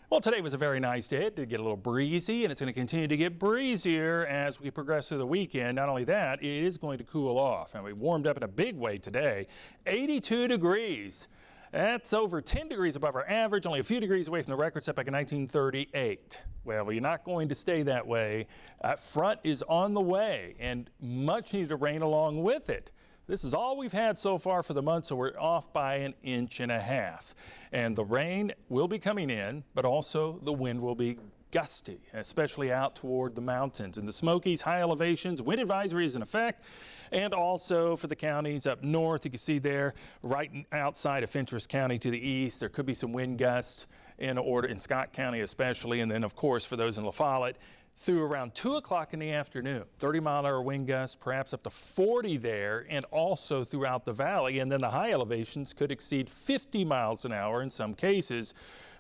Well, today was a very nice day. It did get a little breezy, and it's going to continue to get breezier as we progress through the weekend. Not only that, it is going to cool off. And we warmed up in a big way today. 82 degrees. That's over 10 degrees above our average, only a few degrees away from the record set back in 1938. Well, we're not going to stay that way. Front is on the way, and much needed rain along with it. This is all we've had so far for the month, so we're off by an inch-and-a-half. And the rain will be coming in, but also the wind will be gusty, especially out toward the mountains. In the Smokies, high elevations, wind advisory is in effect. And also for the counties up north, you can see there right outside of Fentress County to the east, there could be some wind gusts in Scott County especially. And then, of course, for those in La Follette, through around 2 o'clock in the afternoon, 30-mile-an-hour wind gusts, perhaps up to 40 there, and also throughout the valley. And then the high elevations could exceed 50 miles an hour in some cases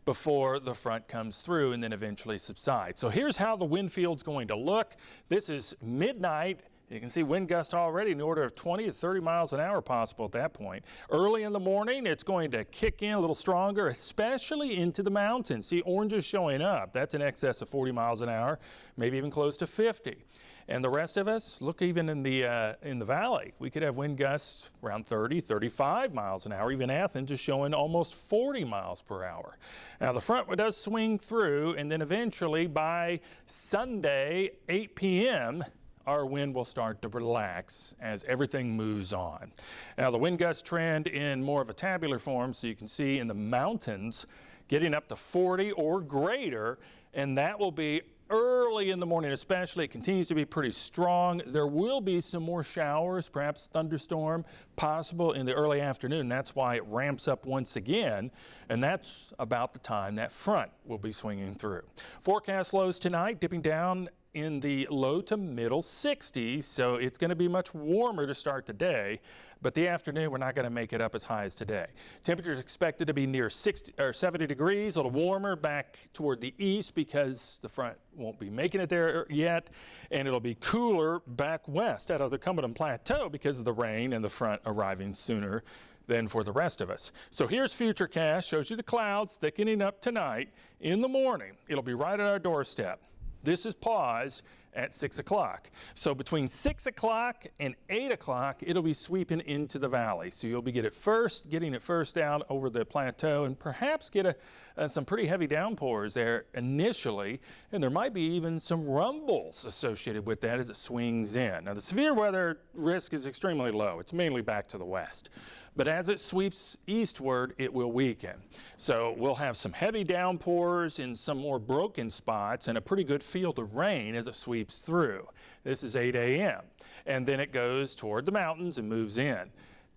before the front comes through and then eventually subsides. So here's how the wind field's going to look. This is midnight. You can see wind gusts already in the order of 20 to 30 miles an hour possible at that point. Early in the morning, it's going to kick in a little stronger, especially into the mountains. See, orange is showing up. That's in excess of 40 miles an hour, maybe even close to 50. And the rest of us, look, even in the valley, we could have wind gusts around 30, 35 miles an hour. Even Athens is showing almost 40 miles per hour. Now, the front does swing through, and then eventually by Sunday, 8 p.m., our wind will start to relax as everything moves on. Now, the wind gust trend in more of a tabular form, so you can see in the mountains getting up to 40 or greater, and that will be early in the morning especially. It continues to be pretty strong. There will be some more showers, perhaps thunderstorm possible in the early afternoon. That's why it ramps up once again, and that's about the time that front will be swinging through. Forecast lows tonight dipping down in the low to middle 60s, so it's going to be much warmer to start today, but the afternoon we're not going to make it up as high as today. Temperatures expected to be near 60 or 70 degrees, a little warmer back toward the east because the front won't be making it there yet, and it'll be cooler back west out of the Cumberland Plateau because of the rain and the front arriving sooner than for the rest of us. So here's Futurecast, shows you the clouds thickening up tonight. In the morning, it'll be right at our doorstep. This is pause at 6 o'clock. So between 6 o'clock and 8 o'clock, it'll be sweeping into the valley. So you'll be getting it first down over the plateau and perhaps get some pretty heavy downpours there initially. And there might be even some rumbles associated with that as it swings in. Now, the severe weather risk is extremely low. It's mainly back to the west. But as it sweeps eastward, it will weaken. So we'll have some heavy downpours in some more broken spots and a pretty good field of rain as it sweeps through. This is 8 a.m. And then it goes toward the mountains and moves in.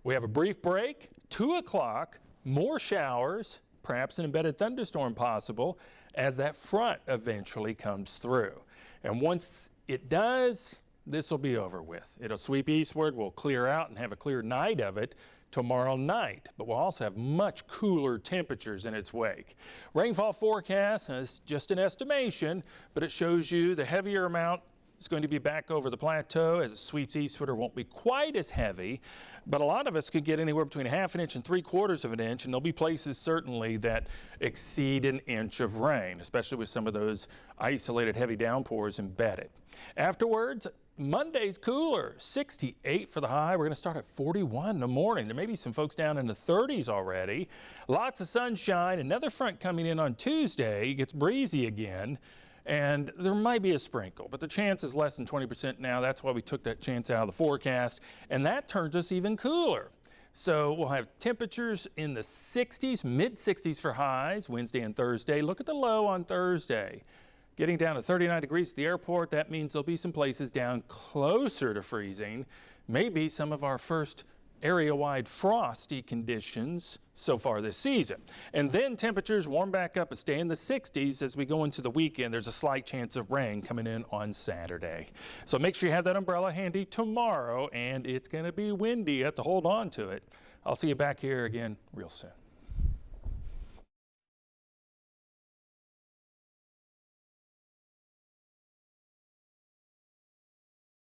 We have a brief break, 2 o'clock, more showers, perhaps an embedded thunderstorm possible as that front eventually comes through. And once it does, this will be over with. It'll sweep eastward, we'll clear out and have a clear night of it tomorrow night, but we'll also have much cooler temperatures in its wake. Rainfall forecast is just an estimation, but it shows you the heavier amount is going to be back over the plateau as it sweeps eastward. It won't be quite as heavy, but a lot of us could get anywhere between 1/2 inch and 3/4 of an inch, and there'll be places certainly that exceed an inch of rain, especially with some of those isolated heavy downpours embedded. Afterwards, Monday's cooler, 68 for the high. We're going to start at 41 in the morning. There may be some folks down in the 30s already. Lots of sunshine. Another front coming in on Tuesday. It gets breezy again, and there might be a sprinkle, but the chance is less than 20% now. That's why we took that chance out of the forecast, and that turns us even cooler. So we'll have temperatures in the 60s, mid-60s for highs Wednesday and Thursday. Look at the low on Thursday. Getting down to 39 degrees at the airport, that means there'll be some places down closer to freezing. Maybe some of our first area-wide frosty conditions so far this season. And then temperatures warm back up and stay in the 60s as we go into the weekend. There's a slight chance of rain coming in on Saturday. So make sure you have that umbrella handy tomorrow, and it's going to be windy. You have to hold on to it. I'll see you back here again real soon.